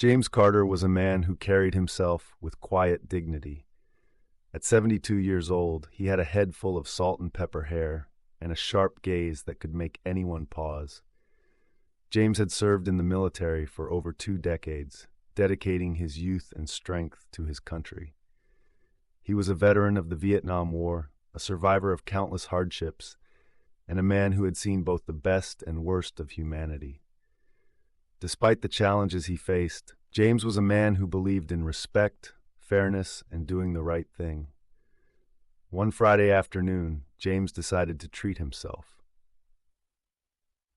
James Carter was a man who carried himself with quiet dignity. At 72 years old, he had a head full of salt and pepper hair and a sharp gaze that could make anyone pause. James had served in the military for over 2 decades, dedicating his youth and strength to his country. He was a veteran of the Vietnam War, a survivor of countless hardships, and a man who had seen both the best and worst of humanity. Despite the challenges he faced, James was a man who believed in respect, fairness, and doing the right thing. One Friday afternoon, James decided to treat himself.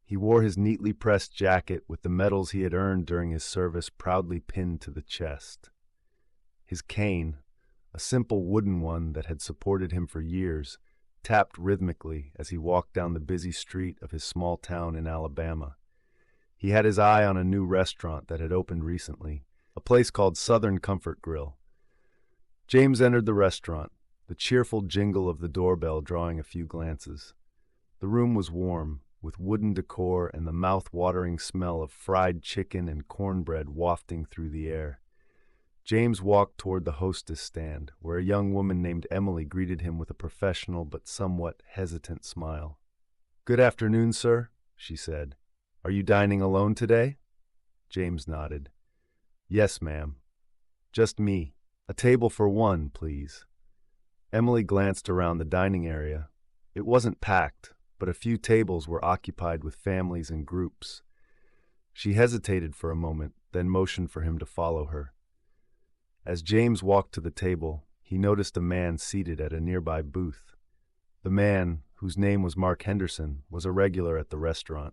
He wore his neatly pressed jacket with the medals he had earned during his service proudly pinned to the chest. His cane, a simple wooden one that had supported him for years, tapped rhythmically as he walked down the busy street of his small town in Alabama. He had his eye on a new restaurant that had opened recently, a place called Southern Comfort Grill. James entered the restaurant, the cheerful jingle of the doorbell drawing a few glances. The room was warm, with wooden decor and the mouth-watering smell of fried chicken and cornbread wafting through the air. James walked toward the hostess stand, where a young woman named Emily greeted him with a professional but somewhat hesitant smile. "Good afternoon, sir," she said. "Are you dining alone today?" James nodded. "Yes, ma'am. Just me. A table for one, please." Emily glanced around the dining area. It wasn't packed, but a few tables were occupied with families and groups. She hesitated for a moment, then motioned for him to follow her. As James walked to the table, he noticed a man seated at a nearby booth. The man, whose name was Mark Henderson, was a regular at the restaurant.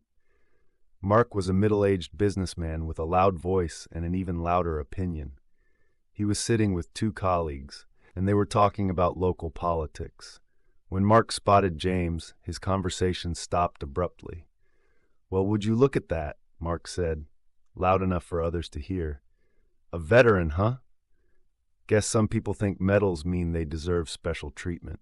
Mark was a middle-aged businessman with a loud voice and an even louder opinion. He was sitting with 2 colleagues, and they were talking about local politics. When Mark spotted James, his conversation stopped abruptly. "Well, would you look at that?" Mark said, loud enough for others to hear. "A veteran, huh? Guess some people think medals mean they deserve special treatment."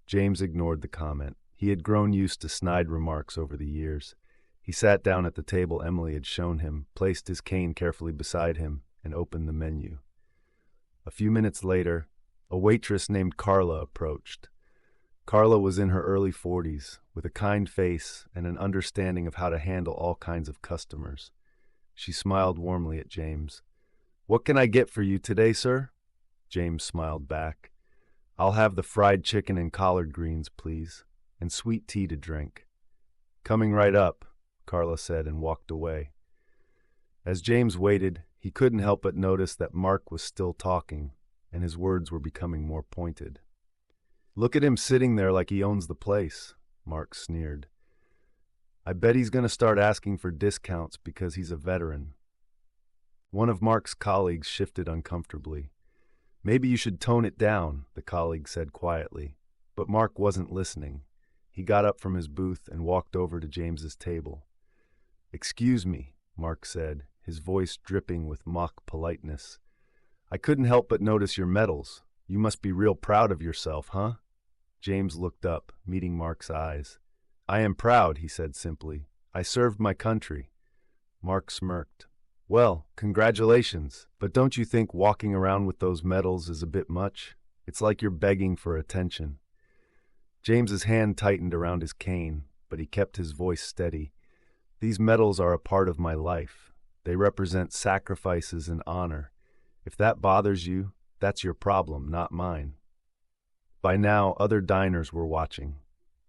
James ignored the comment. He had grown used to snide remarks over the years. He sat down at the table Emily had shown him, placed his cane carefully beside him, and opened the menu. A few minutes later, a waitress named Carla approached. Carla was in her early 40s, with a kind face and an understanding of how to handle all kinds of customers. She smiled warmly at James. "What can I get for you today, sir?" James smiled back. "I'll have the fried chicken and collard greens, please, and sweet tea to drink." "Coming right up," Carla said and walked away. As James waited, he couldn't help but notice that Mark was still talking, and his words were becoming more pointed. "Look at him sitting there like he owns the place," Mark sneered. "I bet he's going to start asking for discounts because he's a veteran." One of Mark's colleagues shifted uncomfortably. "Maybe you should tone it down," the colleague said quietly. But Mark wasn't listening. He got up from his booth and walked over to James's table. "Excuse me," Mark said, his voice dripping with mock politeness. "I couldn't help but notice your medals. You must be real proud of yourself, huh?" James looked up, meeting Mark's eyes. "I am proud," he said simply. "I served my country." Mark smirked. "Well, congratulations, but don't you think walking around with those medals is a bit much? It's like you're begging for attention." James's hand tightened around his cane, but he kept his voice steady. "These medals are a part of my life. They represent sacrifices and honor. If that bothers you, that's your problem, not mine." By now, other diners were watching.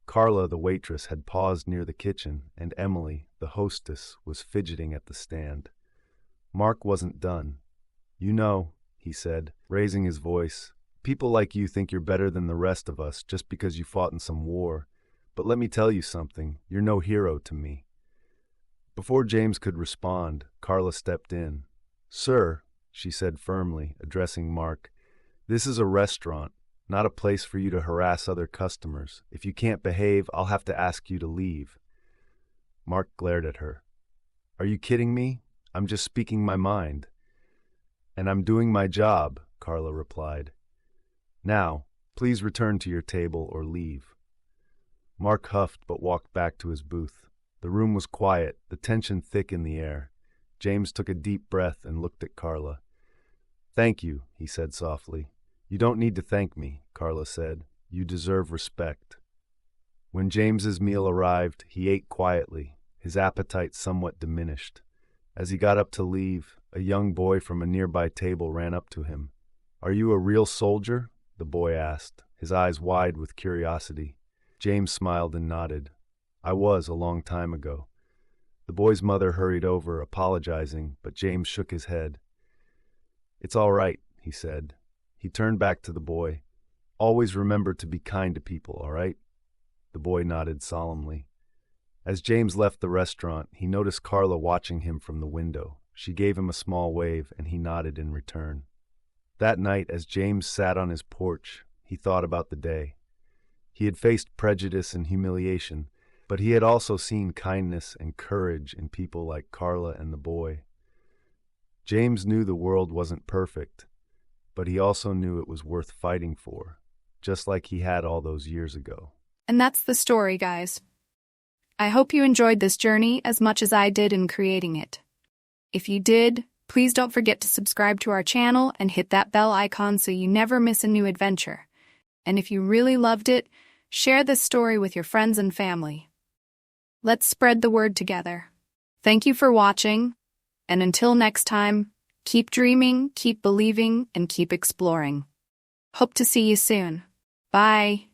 Carla, the waitress, had paused near the kitchen, and Emily, the hostess, was fidgeting at the stand. Mark wasn't done. "You know," he said, raising his voice, "people like you think you're better than the rest of us just because you fought in some war. But let me tell you something, you're no hero to me." Before James could respond, Carla stepped in. "Sir," she said firmly, addressing Mark, "this is a restaurant, not a place for you to harass other customers. If you can't behave, I'll have to ask you to leave." Mark glared at her. "Are you kidding me? I'm just speaking my mind." "And I'm doing my job," Carla replied. "Now, please return to your table or leave." Mark huffed but walked back to his booth. The room was quiet, the tension thick in the air. James took a deep breath and looked at Carla. "Thank you," he said softly. "You don't need to thank me," Carla said. "You deserve respect." When James's meal arrived, he ate quietly, his appetite somewhat diminished. As he got up to leave, a young boy from a nearby table ran up to him. "Are you a real soldier?" the boy asked, his eyes wide with curiosity. James smiled and nodded. "I was a long time ago." The boy's mother hurried over, apologizing, but James shook his head. "It's all right," he said. He turned back to the boy. "Always remember to be kind to people, all right?" The boy nodded solemnly. As James left the restaurant, he noticed Carla watching him from the window. She gave him a small wave, and he nodded in return. That night, as James sat on his porch, he thought about the day. He had faced prejudice and humiliation, but he had also seen kindness and courage in people like Carla and the boy. James knew the world wasn't perfect, but he also knew it was worth fighting for, just like he had all those years ago. And that's the story, guys. I hope you enjoyed this journey as much as I did in creating it. If you did, please don't forget to subscribe to our channel and hit that bell icon so you never miss a new adventure. And if you really loved it, share this story with your friends and family. Let's spread the word together. Thank you for watching, and until next time, keep dreaming, keep believing, and keep exploring. Hope to see you soon. Bye.